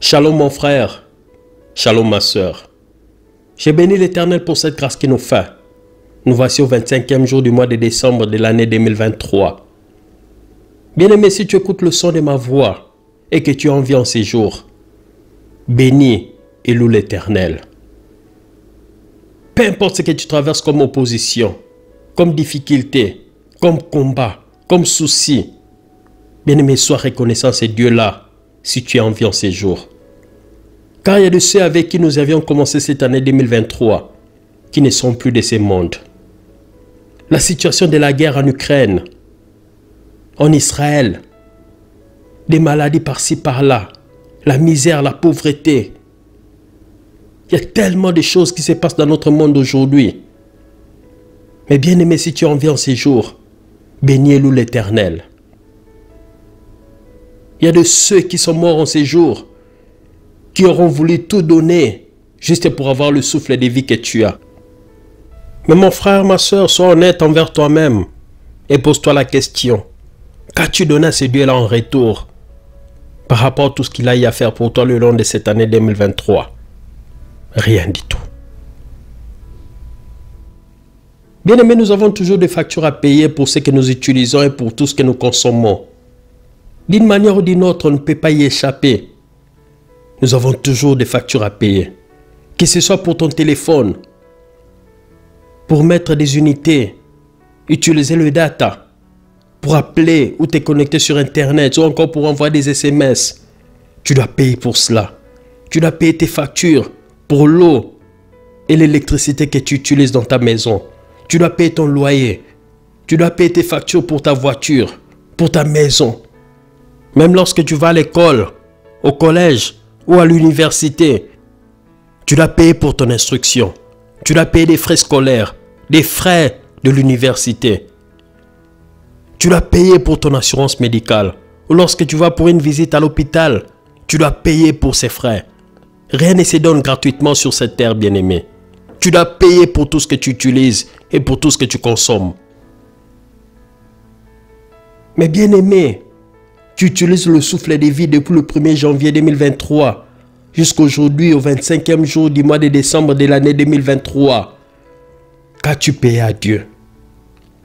Shalom mon frère, shalom ma soeur. J'ai béni l'Éternel pour cette grâce qu'il nous fait. Nous voici au 25e jour du mois de décembre de l'année 2023. Bien-aimé, si tu écoutes le son de ma voix et que tu as envie en ces jours, bénis et loue l'Éternel. Peu importe ce que tu traverses comme opposition, comme difficulté, comme combat, comme souci, bien-aimé, sois reconnaissant à ce Dieu-là si tu as envie en ces jours. Car il y a de ceux avec qui nous avions commencé cette année 2023 qui ne sont plus de ce monde. La situation de la guerre en Ukraine, en Israël, des maladies par-ci par-là, la misère, la pauvreté. Il y a tellement de choses qui se passent dans notre monde aujourd'hui. Mais bien aimé, si tu en viens en ces jours, bénis et loue l'Éternel. Il y a de ceux qui sont morts en ces jours, qui auront voulu tout donner juste pour avoir le souffle de vie que tu as. Mais mon frère, ma soeur, sois honnête envers toi-même et pose-toi la question. Qu'as-tu donné à ce Dieu-là en retour par rapport à tout ce qu'il a eu à faire pour toi le long de cette année 2023? Rien du tout. Bien aimé, nous avons toujours des factures à payer pour ce que nous utilisons et pour tout ce que nous consommons. D'une manière ou d'une autre, on ne peut pas y échapper. Nous avons toujours des factures à payer. Que ce soit pour ton téléphone, pour mettre des unités, utiliser le data, pour appeler ou te connecter sur Internet, ou encore pour envoyer des SMS. Tu dois payer pour cela. Tu dois payer tes factures pour l'eau et l'électricité que tu utilises dans ta maison. Tu dois payer ton loyer. Tu dois payer tes factures pour ta voiture, pour ta maison. Même lorsque tu vas à l'école, au collège ou à l'université, tu dois payer pour ton instruction. Tu dois payer des frais scolaires, des frais de l'université. Tu dois payer pour ton assurance médicale. Ou lorsque tu vas pour une visite à l'hôpital, tu dois payer pour ces frais. Rien ne se donne gratuitement sur cette terre, bien-aimé. Tu dois payer pour tout ce que tu utilises et pour tout ce que tu consommes. Mais bien-aimé, tu utilises le souffle de vie depuis le 1er janvier 2023 jusqu'aujourd'hui au 25e jour du mois de décembre de l'année 2023. Qu'as-tu payé à Dieu?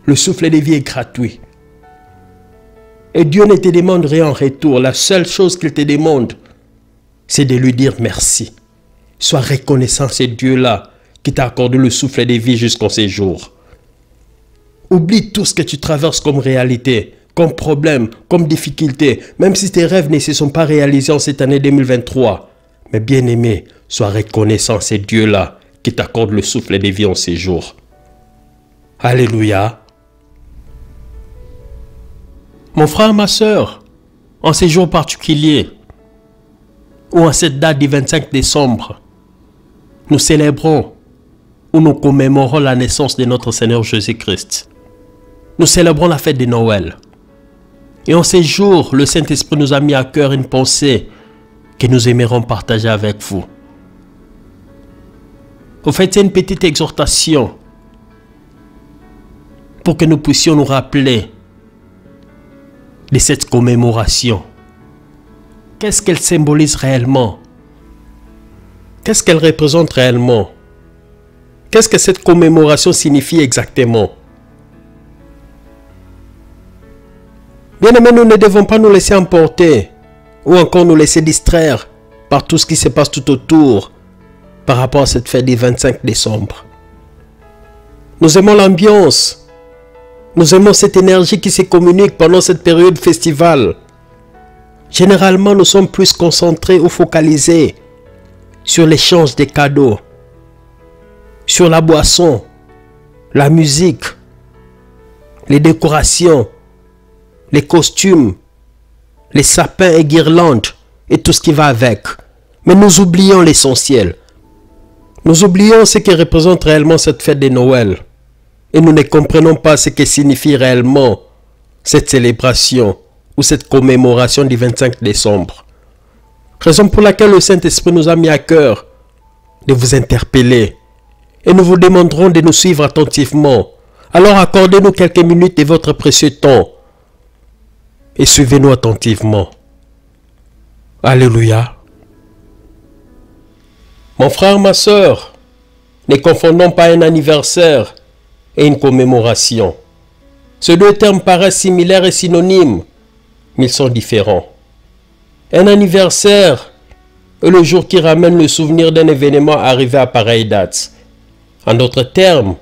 Le souffle de vie est gratuit. Et Dieu ne te demande rien en retour. La seule chose qu'il te demande, c'est de lui dire merci. Sois reconnaissant à ce Dieu-là qui t'a accordé le souffle de vie jusqu'en ces jours. Oublie tout ce que tu traverses comme réalité, comme problème, comme difficulté, même si tes rêves ne se sont pas réalisés en cette année 2023. Mais bien aimé, sois reconnaissant à ce Dieu-là qui t'accorde le souffle de vie en ces jours. Alléluia. Mon frère, ma soeur, en ces jours particuliers, ou en cette date du 25 décembre, nous célébrons ou nous commémorons la naissance de notre Seigneur Jésus-Christ. Nous célébrons la fête de Noël. Et en ces jours, le Saint-Esprit nous a mis à cœur une pensée que nous aimerons partager avec vous. Au fait, c'est une petite exhortation pour que nous puissions nous rappeler de cette commémoration. Qu'est-ce qu'elle symbolise réellement? Qu'est-ce qu'elle représente réellement? Qu'est-ce que cette commémoration signifie exactement? Bien aimé, nous ne devons pas nous laisser emporter ou encore nous laisser distraire par tout ce qui se passe tout autour par rapport à cette fête du 25 décembre. Nous aimons l'ambiance. Nous aimons cette énergie qui se communique pendant cette période festivale. Généralement, nous sommes plus concentrés ou focalisés sur l'échange des cadeaux, sur la boisson, la musique, les décorations, les costumes, les sapins et guirlandes et tout ce qui va avec. Mais nous oublions l'essentiel. Nous oublions ce que représente réellement cette fête de Noël. Et nous ne comprenons pas ce que signifie réellement cette célébration ou cette commémoration du 25 décembre. Raison pour laquelle le Saint-Esprit nous a mis à cœur de vous interpeller. Et nous vous demanderons de nous suivre attentivement. Alors accordez-nous quelques minutes de votre précieux temps. Et suivez-nous attentivement. Alléluia. Mon frère, ma soeur, ne confondons pas un anniversaire et une commémoration. Ces deux termes paraissent similaires et synonymes, mais ils sont différents. Un anniversaire est le jour qui ramène le souvenir d'un événement arrivé à pareille date. En d'autres termes,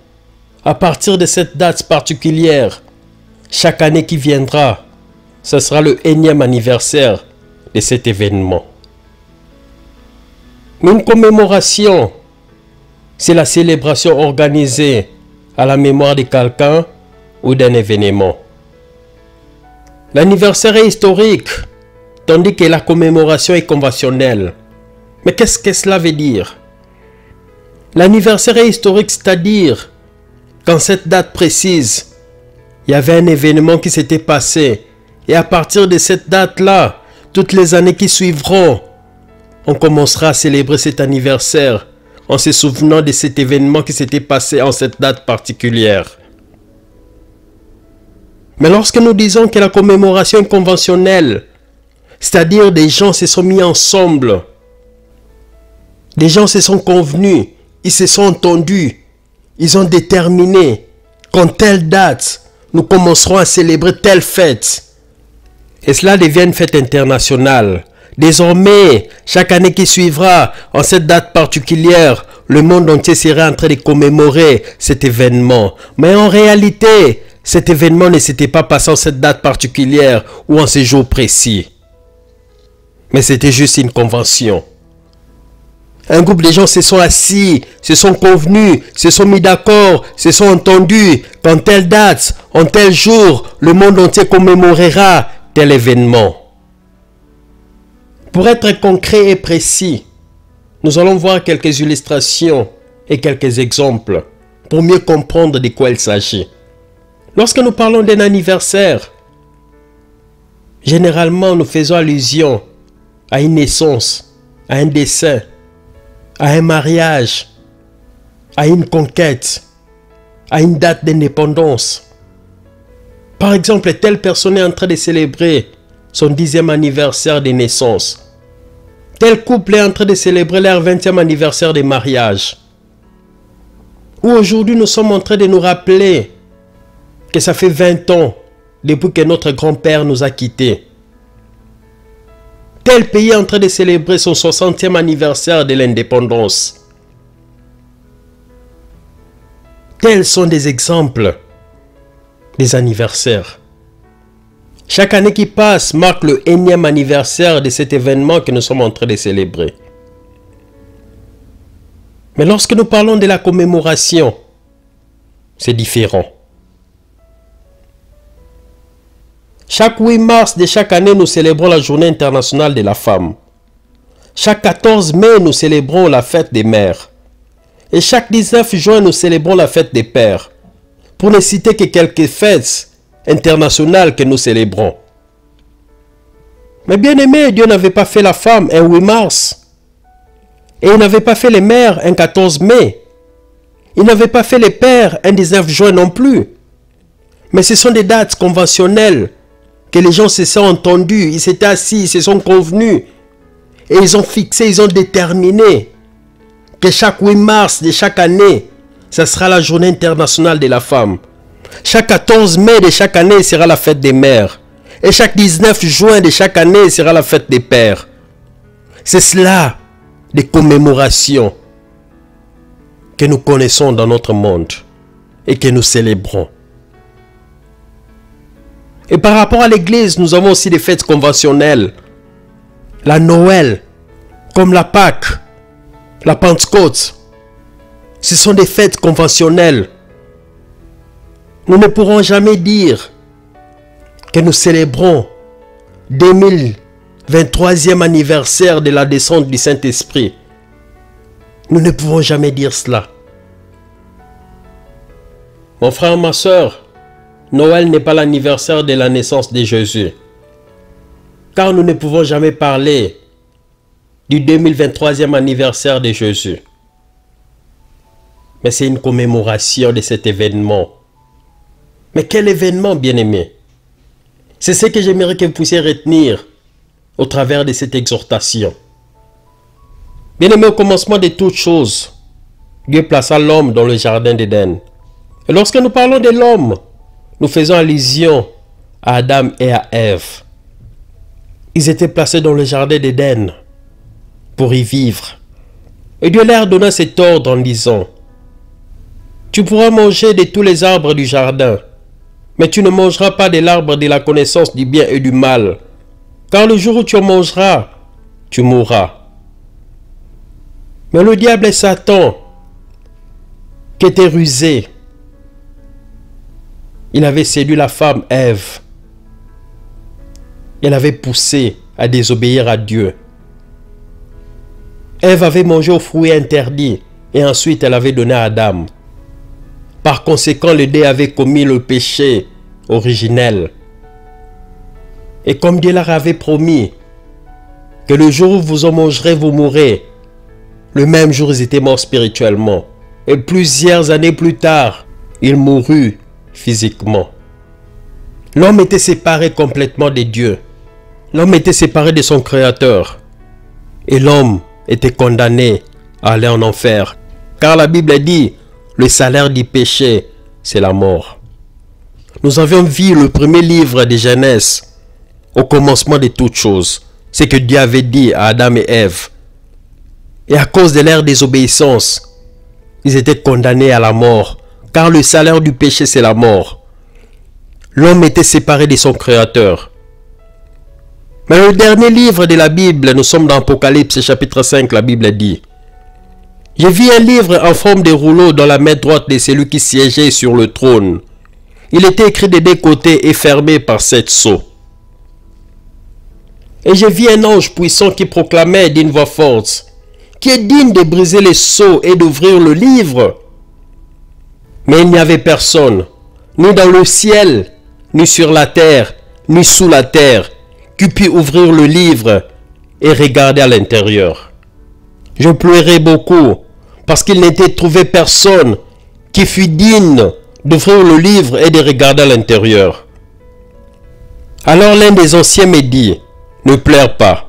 à partir de cette date particulière, chaque année qui viendra, ce sera le énième anniversaire de cet événement. Mais une commémoration, c'est la célébration organisée à la mémoire de quelqu'un ou d'un événement. L'anniversaire est historique, tandis que la commémoration est conventionnelle. Mais qu'est-ce que cela veut dire? L'anniversaire est historique, c'est-à-dire qu'en cette date précise, il y avait un événement qui s'était passé. Et à partir de cette date-là, toutes les années qui suivront, on commencera à célébrer cet anniversaire en se souvenant de cet événement qui s'était passé en cette date particulière. Mais lorsque nous disons que la commémoration est conventionnelle, c'est-à-dire des gens se sont mis ensemble, des gens se sont convenus, ils se sont entendus, ils ont déterminé qu'en telle date, nous commencerons à célébrer telle fête. Et cela devient une fête internationale. Désormais, chaque année qui suivra, en cette date particulière, le monde entier sera en train de commémorer cet événement. Mais en réalité, cet événement ne s'était pas passé en cette date particulière ou en ce jour précis. Mais c'était juste une convention. Un groupe de gens se sont assis, se sont convenus, se sont mis d'accord, se sont entendus qu'en telle date, en tel jour, le monde entier commémorera tel événement. Pour être concret et précis, nous allons voir quelques illustrations et quelques exemples pour mieux comprendre de quoi il s'agit. Lorsque nous parlons d'un anniversaire, généralement nous faisons allusion à une naissance, à un décès, à un mariage, à une conquête, à une date d'indépendance. Par exemple, telle personne est en train de célébrer son 10e anniversaire de naissance. Tel couple est en train de célébrer leur 20e anniversaire de mariage. Ou aujourd'hui, nous sommes en train de nous rappeler que ça fait 20 ans depuis que notre grand-père nous a quittés. Tel pays est en train de célébrer son 60e anniversaire de l'indépendance. Tels sont des exemples des anniversaires. Chaque année qui passe marque le énième anniversaire de cet événement que nous sommes en train de célébrer. Mais lorsque nous parlons de la commémoration, c'est différent. Chaque 8 mars de chaque année, nous célébrons la Journée internationale de la femme. Chaque 14 mai, nous célébrons la fête des mères. Et chaque 19 juin, nous célébrons la fête des pères. Pour ne citer que quelques fêtes internationales que nous célébrons. Mais bien aimé, Dieu n'avait pas fait la femme un 8 mars. Et il n'avait pas fait les mères un 14 mai. Il n'avait pas fait les pères un 19 juin non plus. Mais ce sont des dates conventionnelles que les gens se sont entendus, ils s'étaient assis, ils se sont convenus. Et ils ont fixé, ils ont déterminé que chaque 8 mars de chaque année, ça sera la journée internationale de la femme. Chaque 14 mai de chaque année sera la fête des mères. Et chaque 19 juin de chaque année sera la fête des pères. C'est cela, des commémorations que nous connaissons dans notre monde et que nous célébrons. Et par rapport à l'église, nous avons aussi des fêtes conventionnelles. La Noël, comme la Pâque, la Pentecôte. Ce sont des fêtes conventionnelles. Nous ne pourrons jamais dire que nous célébrons 2023e anniversaire de la descente du Saint-Esprit. Nous ne pouvons jamais dire cela. Mon frère, ma soeur, Noël n'est pas l'anniversaire de la naissance de Jésus. Car nous ne pouvons jamais parler du 2023e anniversaire de Jésus. Mais c'est une commémoration de cet événement. Mais quel événement, bien-aimé? C'est ce que j'aimerais que vous puissiez retenir au travers de cette exhortation. Bien-aimé, au commencement de toutes choses, Dieu plaça l'homme dans le jardin d'Éden. Et lorsque nous parlons de l'homme, nous faisons allusion à Adam et à Ève. Ils étaient placés dans le jardin d'Éden pour y vivre. Et Dieu leur donna cet ordre en disant: tu pourras manger de tous les arbres du jardin, mais tu ne mangeras pas de l'arbre de la connaissance du bien et du mal, car le jour où tu en mangeras, tu mourras. Mais le diable et Satan, qui était rusé, il avait séduit la femme Ève. Il avait poussé à désobéir à Dieu. Ève avait mangé au fruit interdit et ensuite elle avait donné à Adam. Par conséquent, les deux avaient commis le péché originel. Et comme Dieu leur avait promis que le jour où vous en mangerez, vous mourrez, le même jour, ils étaient morts spirituellement. Et plusieurs années plus tard, il mourut physiquement. L'homme était séparé complètement de Dieu. L'homme était séparé de son Créateur. Et l'homme était condamné à aller en enfer. Car la Bible dit, le salaire du péché, c'est la mort. Nous avions vu le premier livre de Genèse, au commencement de toutes choses. C'est que Dieu avait dit à Adam et Ève. Et à cause de leur désobéissance, ils étaient condamnés à la mort. Car le salaire du péché, c'est la mort. L'homme était séparé de son Créateur. Mais le dernier livre de la Bible, nous sommes dans Apocalypse chapitre 5, la Bible dit: j'ai vu un livre en forme de rouleau dans la main droite de celui qui siégeait sur le trône. Il était écrit des deux côtés et fermé par 7 sceaux. Et j'ai vu un ange puissant qui proclamait d'une voix forte: qui est digne de briser les sceaux et d'ouvrir le livre? Mais il n'y avait personne, ni dans le ciel, ni sur la terre, ni sous la terre, qui pût ouvrir le livre et regarder à l'intérieur. Je pleurais beaucoup, parce qu'il n'était trouvé personne qui fût digne d'ouvrir le livre et de regarder à l'intérieur. Alors l'un des anciens me dit: ne pleure pas.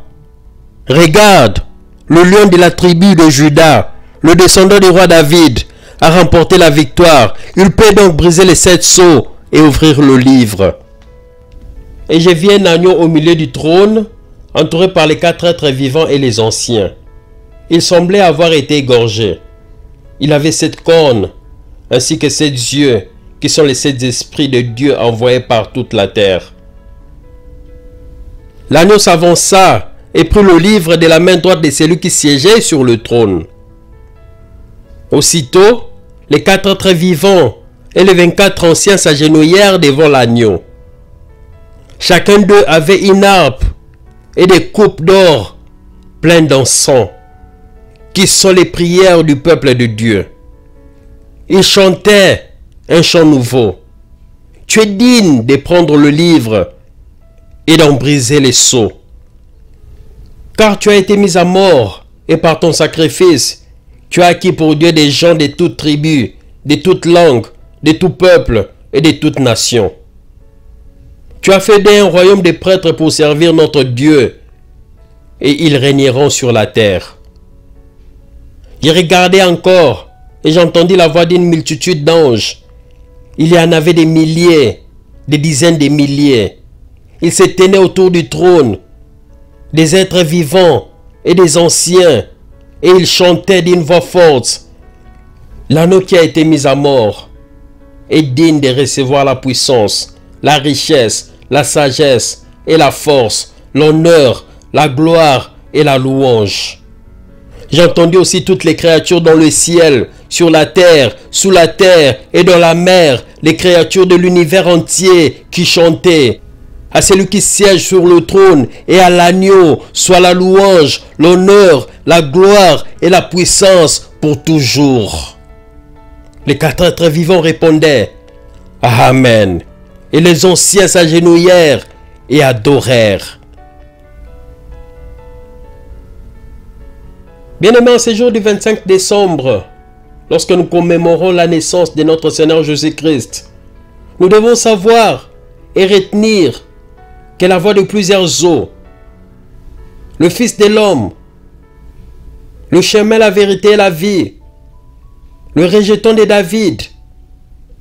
Regarde, le lion de la tribu de Juda, le descendant du roi David, a remporté la victoire. Il peut donc briser les 7 sceaux et ouvrir le livre. Et je vis un agneau au milieu du trône, entouré par les 4 êtres vivants et les anciens. Il semblait avoir été égorgé. Il avait 7 cornes, ainsi que 7 yeux, qui sont les 7 esprits de Dieu envoyés par toute la terre. L'agneau s'avança et prit le livre de la main droite de celui qui siégeait sur le trône. Aussitôt, les 4 êtres vivants et les 24 anciens s'agenouillèrent devant l'agneau. Chacun d'eux avait une harpe et des coupes d'or pleines d'encens, qui sont les prières du peuple de Dieu. Ils chantaient un chant nouveau. Tu es digne de prendre le livre et d'en briser les sceaux. Car tu as été mis à mort, et par ton sacrifice, tu as acquis pour Dieu des gens de toutes tribus, de toutes langues, de tout peuple et de toute nation. Tu as fait d'eux un royaume de prêtres pour servir notre Dieu, et ils régneront sur la terre. J'ai regardé encore, et j'entendis la voix d'une multitude d'anges. Il y en avait des milliers, des dizaines de milliers. Ils se tenaient autour du trône, des êtres vivants et des anciens, et ils chantaient d'une voix forte: l'agneau qui a été mis à mort est digne de recevoir la puissance, la richesse, la sagesse et la force, l'honneur, la gloire et la louange. J'ai entendu aussi toutes les créatures dans le ciel, sur la terre, sous la terre et dans la mer, les créatures de l'univers entier qui chantaient: à celui qui siège sur le trône et à l'agneau soit la louange, l'honneur, la gloire et la puissance pour toujours. Les 4 êtres vivants répondaient: Amen. Et les anciens s'agenouillèrent et adorèrent. Bien-aimés, en ce jour du 25 décembre, lorsque nous commémorons la naissance de notre Seigneur Jésus-Christ, nous devons savoir et retenir que la voix de plusieurs eaux, le Fils de l'homme, le chemin, la vérité et la vie. Le rejeton de David.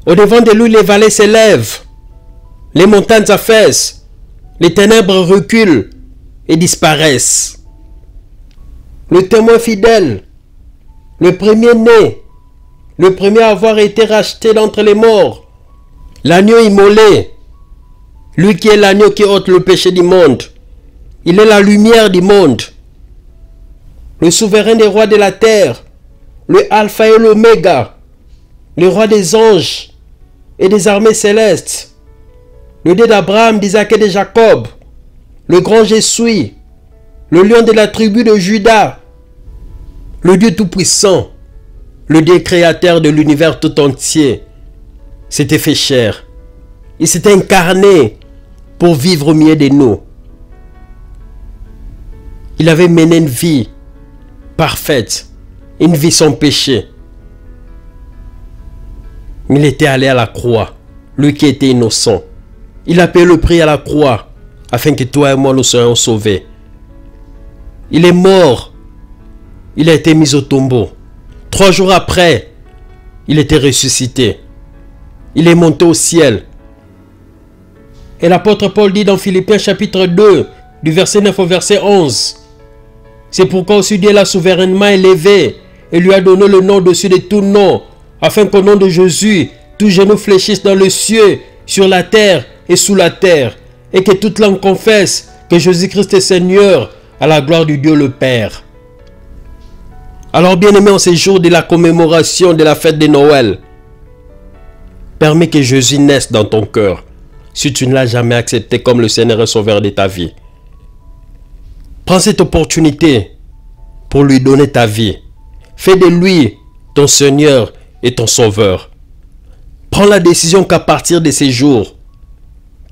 Au-devant de lui, les vallées s'élèvent, les montagnes affaissent, les ténèbres reculent et disparaissent. Le témoin fidèle, le premier-né, le premier à avoir été racheté d'entre les morts, l'agneau immolé, lui qui est l'agneau qui ôte le péché du monde. Il est la lumière du monde, le souverain des rois de la terre, le alpha et l'oméga, le roi des anges et des armées célestes, le Dieu d'Abraham, d'Isaac et de Jacob, le grand Jésus, le lion de la tribu de Juda, le Dieu tout-puissant, le Dieu créateur de l'univers tout entier, s'était fait chair. Il s'était incarné pour vivre au milieu de nous. Il avait mené une vie parfaite, une vie sans péché. Mais il était allé à la croix, lui qui était innocent. Il a payé le prix à la croix, afin que toi et moi nous soyons sauvés. Il est mort. Il a été mis au tombeau. 3 jours après, il était ressuscité. Il est monté au ciel. Et l'apôtre Paul dit dans Philippiens chapitre 2, du verset 9 au verset 11. C'est pourquoi aussi Dieu l'a souverainement élevé et lui a donné le nom au-dessus de tout nom, afin qu'au nom de Jésus, tout genou fléchisse dans le ciel, sur la terre et sous la terre, et que toute langue confesse que Jésus-Christ est Seigneur, à la gloire du Dieu le Père. Alors bien-aimés, en ces jours de la commémoration de la fête de Noël, permets que Jésus naisse dans ton cœur, si tu ne l'as jamais accepté comme le Seigneur et Sauveur de ta vie. Prends cette opportunité pour lui donner ta vie. Fais de lui ton Seigneur et ton Sauveur. Prends la décision qu'à partir de ces jours,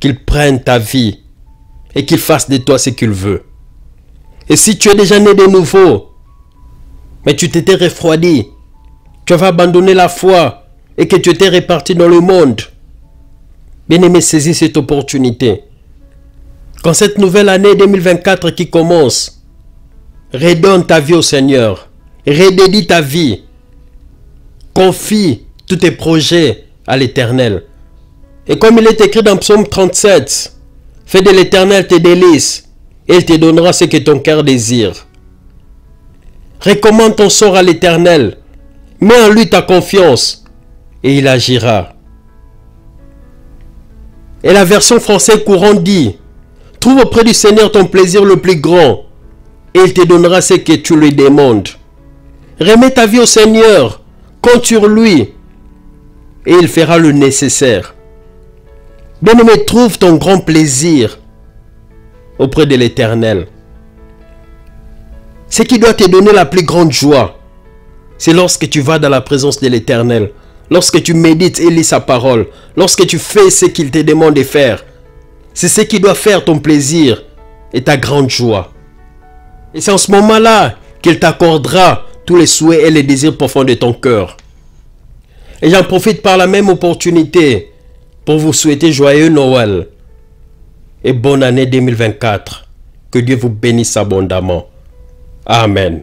qu'il prenne ta vie et qu'il fasse de toi ce qu'il veut. Et si tu es déjà né de nouveau, mais tu t'étais refroidi, tu avais abandonné la foi et que tu étais réparti dans le monde, bien-aimé, saisis cette opportunité. Quand cette nouvelle année 2024 qui commence, redonne ta vie au Seigneur, redédie ta vie, confie tous tes projets à l'Éternel. Et comme il est écrit dans Psaume 37, fais de l'Éternel tes délices, et il te donnera ce que ton cœur désire. Recommande ton sort à l'Éternel, mets en lui ta confiance, et il agira. Et la version française courante dit, trouve auprès du Seigneur ton plaisir le plus grand, et il te donnera ce que tu lui demandes. Remets ta vie au Seigneur, compte sur lui, et il fera le nécessaire. Bien-aimé, trouve ton grand plaisir auprès de l'Éternel. Ce qui doit te donner la plus grande joie, c'est lorsque tu vas dans la présence de l'Éternel, lorsque tu médites et lis sa parole, lorsque tu fais ce qu'il te demande de faire. C'est ce qui doit faire ton plaisir et ta grande joie. Et c'est en ce moment-là qu'il t'accordera tous les souhaits et les désirs profonds de ton cœur. Et j'en profite par la même opportunité pour vous souhaiter joyeux Noël et bonne année 2024. Que Dieu vous bénisse abondamment. Amen.